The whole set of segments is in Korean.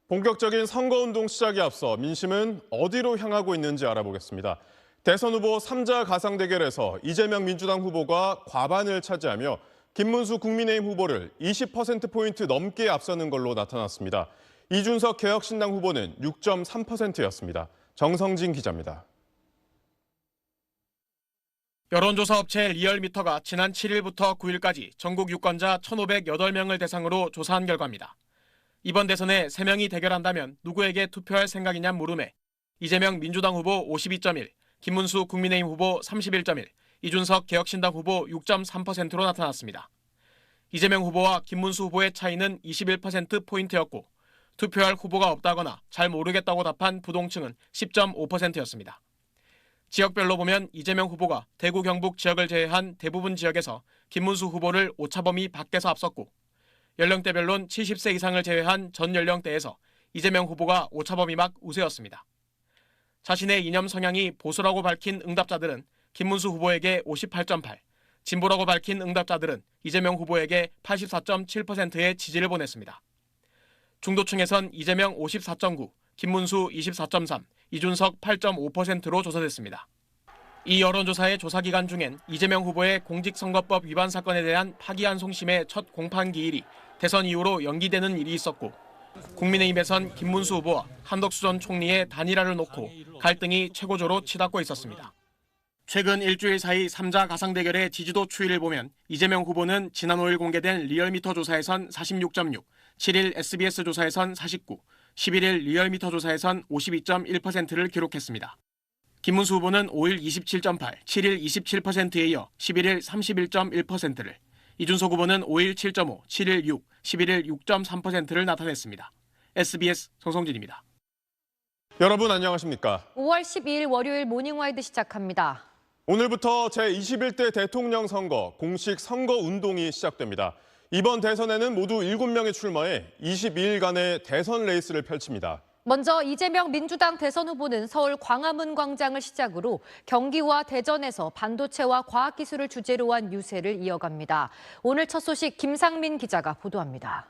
본격적인 선거운동 시작에 앞서 민심은 어디로 향하고 있는지 알아보겠습니다. 대선 후보 3자 가상 대결에서 이재명 민주당 후보가 과반을 차지하며 김문수 국민의힘 후보를 20%포인트 넘게 앞서는 걸로 나타났습니다. 이준석 개혁신당 후보는 6.3%였습니다. 정성진 기자입니다. 여론조사 업체 리얼미터가 지난 7일부터 9일까지 전국 유권자 1,508명을 대상으로 조사한 결과입니다. 이번 대선에 3명이 대결한다면 누구에게 투표할 생각이냐 물음에 이재명 민주당 후보 52.1, 김문수 국민의힘 후보 31.1, 이준석 개혁신당 후보 6.3%로 나타났습니다. 이재명 후보와 김문수 후보의 차이는 21%포인트였고 투표할 후보가 없다거나 잘 모르겠다고 답한 부동층은 10.5%였습니다. 지역별로 보면 이재명 후보가 대구 경북 지역을 제외한 대부분 지역에서 김문수 후보를 오차범위 밖에서 앞섰고 연령대별론 70세 이상을 제외한 전 연령대에서 이재명 후보가 오차범위 밖 우세였습니다. 자신의 이념 성향이 보수라고 밝힌 응답자들은 김문수 후보에게 58.8, 진보라고 밝힌 응답자들은 이재명 후보에게 84.7%의 지지를 보냈습니다. 중도층에선 이재명 54.9, 김문수 24.3, 이준석 8.5%로 조사됐습니다. 이 여론조사의 조사 기간 중엔 이재명 후보의 공직선거법 위반 사건에 대한 파기환송심의 첫 공판 기일이 대선 이후로 연기되는 일이 있었고 국민의힘에선 김문수 후보와 한덕수 전 총리의 단일화를 놓고 갈등이 최고조로 치닫고 있었습니다. 최근 일주일 사이 3자 가상 대결의 지지도 추이를 보면 이재명 후보는 지난 5일 공개된 리얼미터 조사에선 46.6, 7일 SBS 조사에선 49, 11일 리얼미터 조사에선 52.1%를 기록했습니다. 김문수 후보는 5일 27.8, 7일 27%에 이어 11일 31.1%를, 이준석 후보는 5일 7.5, 7일 6, 11일 6.3%를 나타냈습니다. SBS 정성진입니다. 여러분 안녕하십니까? 5월 12일 월요일 모닝와이드 시작합니다. 오늘부터 제21대 대통령 선거 공식 선거 운동이 시작됩니다. 이번 대선에는 모두 7명이 출마해 22일간의 대선 레이스를 펼칩니다. 먼저 이재명 민주당 대선 후보는 서울 광화문 광장을 시작으로 경기와 대전에서 반도체와 과학기술을 주제로 한 유세를 이어갑니다. 오늘 첫 소식 김상민 기자가 보도합니다.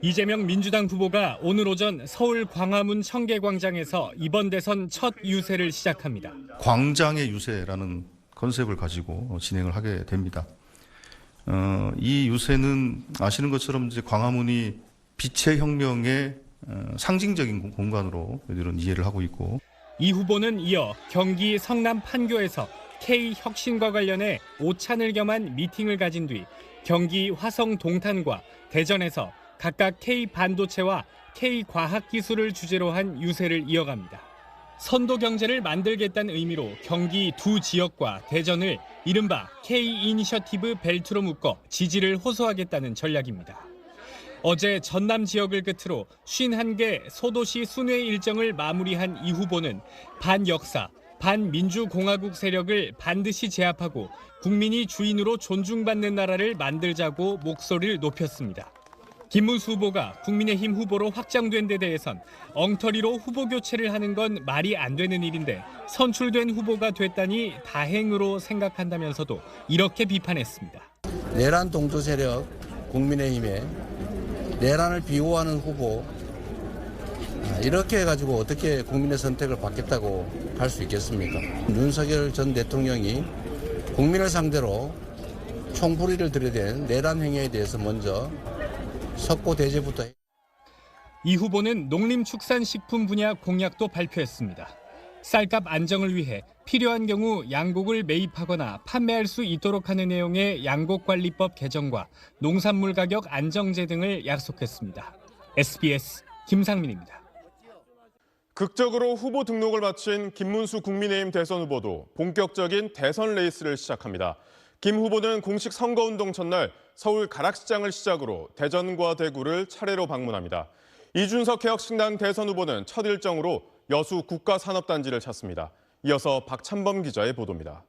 이재명 민주당 후보가 오늘 오전 서울 광화문 청계광장에서 이번 대선 첫 유세를 시작합니다. 광장의 유세라는 컨셉을 가지고 진행을 하게 됩니다. 이 유세는 아시는 것처럼 이제 광화문이 빛의 혁명의 상징적인 공간으로 저희들은 이해를 하고 있고, 이 후보는 이어 경기 성남 판교에서 K혁신과 관련해 오찬을 겸한 미팅을 가진 뒤 경기 화성 동탄과 대전에서 각각 K반도체와 K과학기술을 주제로 한 유세를 이어갑니다. 선도 경제를 만들겠다는 의미로 경기 두 지역과 대전을 이른바 K-이니셔티브 벨트로 묶어 지지를 호소하겠다는 전략입니다. 어제 전남 지역을 끝으로 51개 소도시 순회 일정을 마무리한 이 후보는 반역사, 반민주공화국 세력을 반드시 제압하고 국민이 주인으로 존중받는 나라를 만들자고 목소리를 높였습니다. 김문수 후보가 국민의힘 후보로 확정된 데 대해선 엉터리로 후보 교체를 하는 건 말이 안 되는 일인데 선출된 후보가 됐다니 다행으로 생각한다면서도 이렇게 비판했습니다. 내란 동조 세력 국민의힘에 내란을 비호하는 후보, 이렇게 해가지고 어떻게 국민의 선택을 받겠다고 할 수 있겠습니까? 윤석열 전 대통령이 국민을 상대로 총부리를 들이댄 내란 행위에 대해서 먼저 석고 대제부터. 이 후보는 농림축산식품 분야 공약도 발표했습니다. 쌀값 안정을 위해 필요한 경우 양곡을 매입하거나 판매할 수 있도록 하는 내용의 양곡관리법 개정과 농산물 가격 안정제 등을 약속했습니다. SBS 김상민입니다. 극적으로 후보 등록을 마친 김문수 국민의힘 대선 후보도 본격적인 대선 레이스를 시작합니다. 김 후보는 공식 선거운동 첫날 서울 가락시장을 시작으로 대전과 대구를 차례로 방문합니다. 이준석 개혁신당 대선 후보는 첫 일정으로 여수 국가산업단지를 찾습니다. 이어서 박찬범 기자의 보도입니다.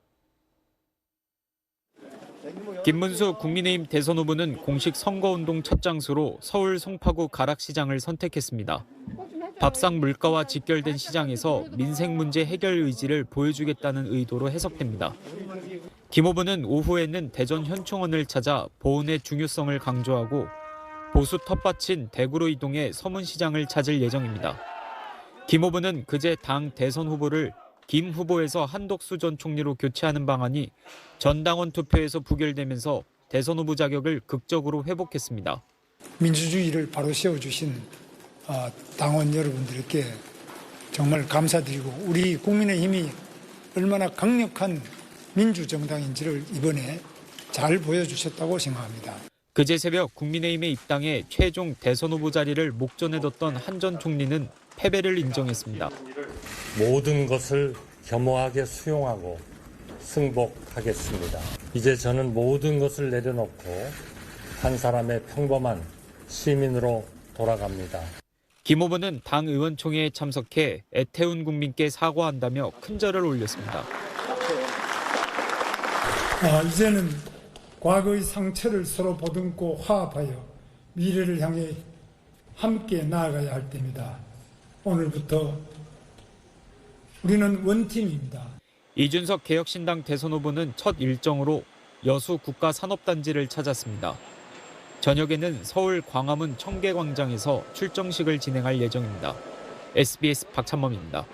김문수 국민의힘 대선 후보는 공식 선거운동 첫 장소로 서울 송파구 가락시장을 선택했습니다. 밥상 물가와 직결된 시장에서 민생 문제 해결 의지를 보여주겠다는 의도로 해석됩니다. 김 후보는 오후에는 대전 현충원을 찾아 보훈의 중요성을 강조하고 보수 텃밭인 대구로 이동해 서문시장을 찾을 예정입니다. 김 후보는 그제 당 대선 후보를 김 후보에서 한덕수 전 총리로 교체하는 방안이 전당원 투표에서 부결되면서 대선 후보 자격을 극적으로 회복했습니다. 민주주의를 바로 세워주신 당원 여러분들께 정말 감사드리고 우리 국민의힘이 얼마나 강력한 민주정당인지를 이번에 잘 보여주셨다고 생각합니다. 그제 새벽 국민의힘에 입당해 최종 대선 후보 자리를 목전에 뒀던 한 전 총리는 패배를 인정했습니다. 모든 것을 겸허하게 수용하고 승복하겠습니다. 이제 저는 모든 것을 내려놓고 한 사람의 평범한 시민으로 돌아갑니다. 김 후보는 당 의원총회에 참석해 애태운 국민께 사과한다며 큰절을 올렸습니다. 이제는 과거의 상처를 서로 보듬고 화합하여 미래를 향해 함께 나아가야 할 때입니다. 오늘부터 우리는 원팀입니다. 이준석 개혁신당 대선 후보는 첫 일정으로 여수 국가산업단지를 찾았습니다. 저녁에는 서울 광화문 청계광장에서 출정식을 진행할 예정입니다. SBS 박찬범입니다.